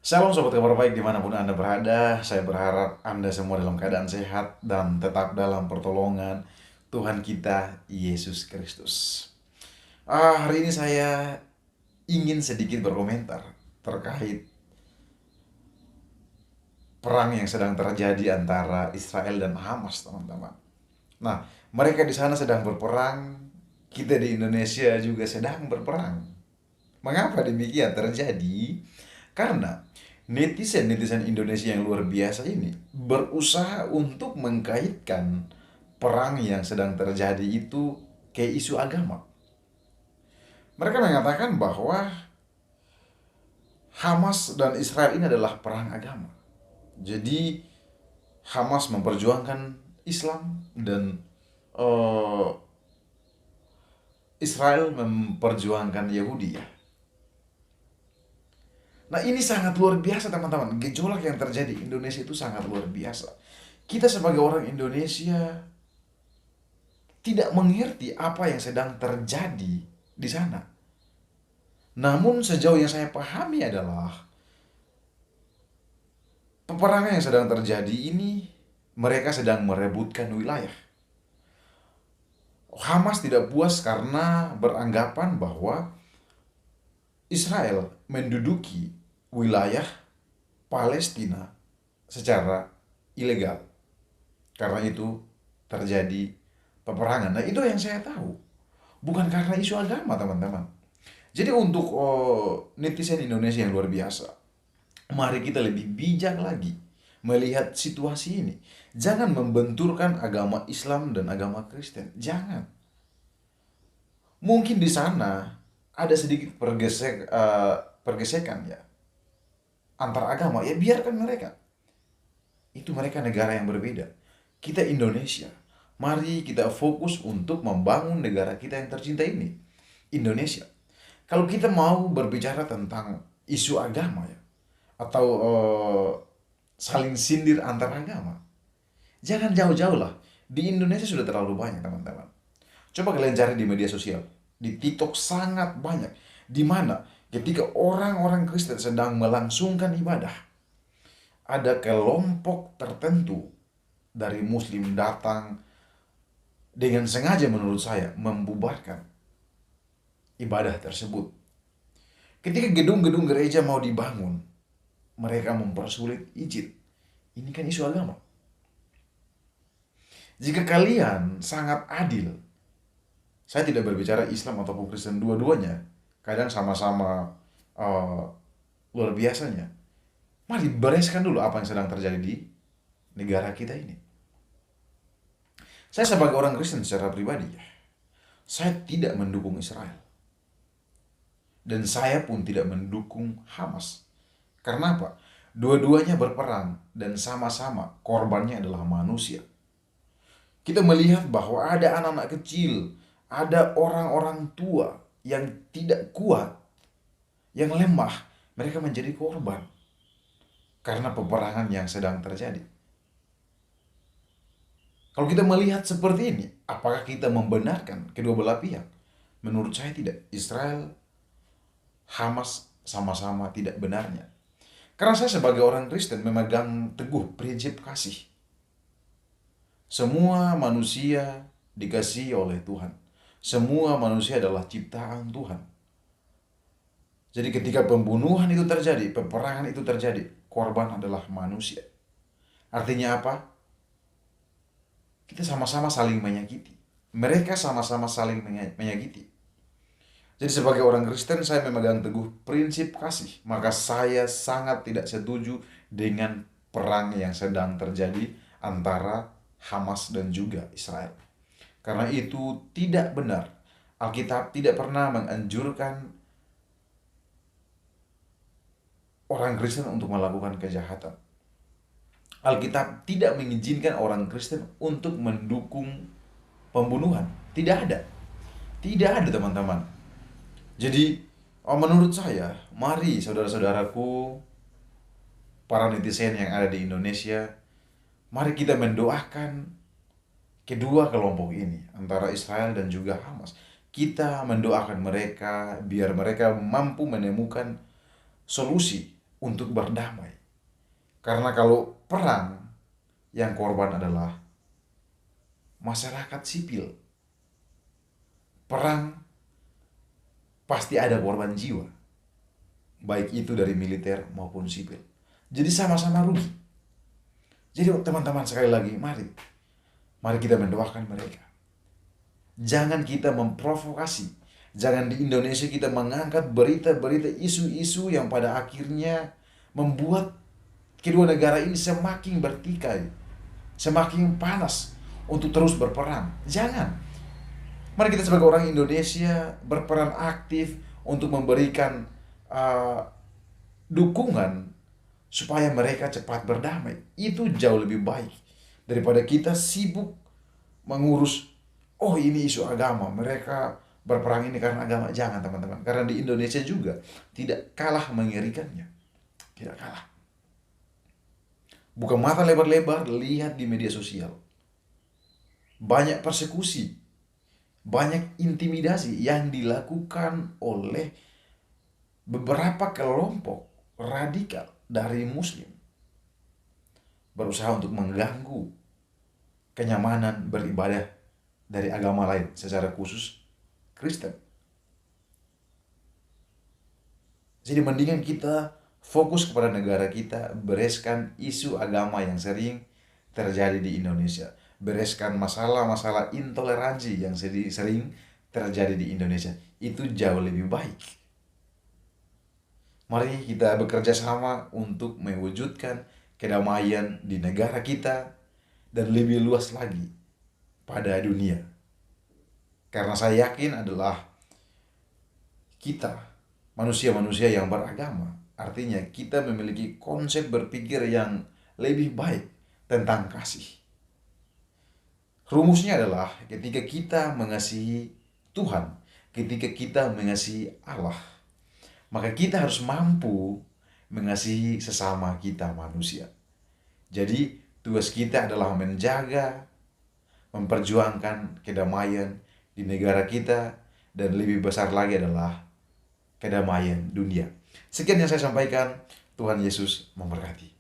Shalom sobat kabar baik dimanapun Anda berada. Saya berharap Anda semua dalam keadaan sehat dan tetap dalam pertolongan Tuhan kita Yesus Kristus. Hari ini saya ingin sedikit berkomentar terkait perang yang sedang terjadi antara Israel dan Hamas, teman-teman. Nah, mereka di sana sedang berperang, kita di Indonesia juga sedang berperang. Mengapa demikian terjadi? Karena netizen-netizen Indonesia yang luar biasa ini berusaha untuk mengkaitkan perang yang sedang terjadi itu ke isu agama. Mereka mengatakan bahwa Hamas dan Israel ini adalah perang agama. Jadi Hamas memperjuangkan Islam dan eh, Israel memperjuangkan Yahudi ya. Nah ini sangat luar biasa teman-teman. Gejolak yang terjadi di Indonesia itu sangat luar biasa. Kita sebagai orang Indonesia tidak mengerti apa yang sedang terjadi di sana. Namun sejauh yang saya pahami adalah peperangan yang sedang terjadi ini mereka sedang merebutkan wilayah. Hamas tidak puas karena beranggapan bahwa Israel menduduki wilayah Palestina secara ilegal. Karena itu terjadi peperangan. Nah, itu yang saya tahu. Bukan karena isu agama, teman-teman. Jadi untuk netizen Indonesia yang luar biasa, mari kita lebih bijak lagi melihat situasi ini. Jangan membenturkan agama Islam dan agama Kristen. Jangan. Mungkin di sana ada sedikit pergesekan ya antar agama. Ya biarkan mereka. Itu mereka negara yang berbeda. Kita Indonesia. Mari kita fokus untuk membangun negara kita yang tercinta ini. Indonesia. Kalau kita mau berbicara tentang isu agama ya, atau saling sindir antar agama, jangan jauh-jauh lah. Di Indonesia sudah terlalu banyak teman-teman. Coba kalian cari di media sosial, di TikTok sangat banyak. Di mana ketika orang-orang Kristen sedang melangsungkan ibadah, ada kelompok tertentu dari Muslim datang dengan sengaja menurut saya membubarkan ibadah tersebut. Ketika gedung-gedung gereja mau dibangun, mereka mempersulit izin. Ini kan isu agama. Jika kalian sangat adil, saya tidak berbicara Islam ataupun Kristen, dua-duanya kadang sama-sama eh, luar biasanya. Mari bereskan dulu apa yang sedang terjadi di negara kita ini. Saya sebagai orang Kristen secara pribadi, saya tidak mendukung Israel. Dan saya pun tidak mendukung Hamas. Karena apa? Dua-duanya berperang dan sama-sama korbannya adalah manusia. Kita melihat bahwa ada anak-anak kecil, ada orang-orang tua yang tidak kuat, yang lemah, mereka menjadi korban karena peperangan yang sedang terjadi. Kalau kita melihat seperti ini, apakah kita membenarkan kedua belah pihak? Menurut saya tidak. Israel, Hamas sama-sama tidak benarnya. Karena saya sebagai orang Kristen memegang teguh prinsip kasih. Semua manusia dikasihi oleh Tuhan. Semua manusia adalah ciptaan Tuhan. Jadi ketika pembunuhan itu terjadi, peperangan itu terjadi, korban adalah manusia. Artinya apa? Kita sama-sama saling menyakiti. Mereka sama-sama saling menyakiti. Jadi sebagai orang Kristen saya memegang teguh prinsip kasih. Maka saya sangat tidak setuju dengan perang yang sedang terjadi antara Hamas dan juga Israel. Karena itu tidak benar. Alkitab tidak pernah menganjurkan orang Kristen untuk melakukan kejahatan. Alkitab tidak mengizinkan orang Kristen untuk mendukung pembunuhan. Tidak ada. Tidak ada teman-teman. Jadi menurut saya, mari saudara-saudaraku, para netizen yang ada di Indonesia, mari kita mendoakan kedua kelompok ini, antara Israel dan juga Hamas. Kita mendoakan mereka biar mereka mampu menemukan solusi untuk berdamai. Karena kalau perang, yang korban adalah masyarakat sipil. Perang pasti ada korban jiwa, baik itu dari militer maupun sipil. Jadi sama-sama rugi. Jadi teman-teman, sekali lagi, mari kita mendoakan mereka. Jangan kita memprovokasi. Jangan di Indonesia kita mengangkat berita-berita, isu-isu yang pada akhirnya membuat kedua negara ini semakin bertikai, semakin panas untuk terus berperang. Jangan. Mari kita sebagai orang Indonesia berperan aktif untuk memberikan uh, dukungan supaya mereka cepat berdamai. Itu jauh lebih baik daripada kita sibuk mengurus, oh ini isu agama, mereka berperang ini karena agama. Jangan teman-teman, karena di Indonesia juga tidak kalah mengerikannya. Tidak kalah. Buka mata lebar-lebar, lihat di media sosial. Banyak persekusi, banyak intimidasi yang dilakukan oleh beberapa kelompok radikal dari Muslim, berusaha untuk mengganggu kenyamanan beribadah dari agama lain, secara khusus Kristen. Jadi mendingan kita fokus kepada negara kita, bereskan isu agama yang sering terjadi di Indonesia, bereskan masalah-masalah intoleransi yang sering terjadi di Indonesia. Itu jauh lebih baik. Mari kita bekerja sama untuk mewujudkan kedamaian di negara kita dan lebih luas lagi pada dunia. Karena saya yakin adalah kita manusia-manusia yang beragama, artinya kita memiliki konsep berpikir yang lebih baik tentang kasih. Rumusnya adalah ketika kita mengasihi Tuhan, ketika kita mengasihi Allah, maka kita harus mampu mengasihi sesama kita manusia. Jadi tugas kita adalah menjaga, memperjuangkan kedamaian di negara kita, dan lebih besar lagi adalah kedamaian dunia. Sekian yang saya sampaikan. Tuhan Yesus memberkati.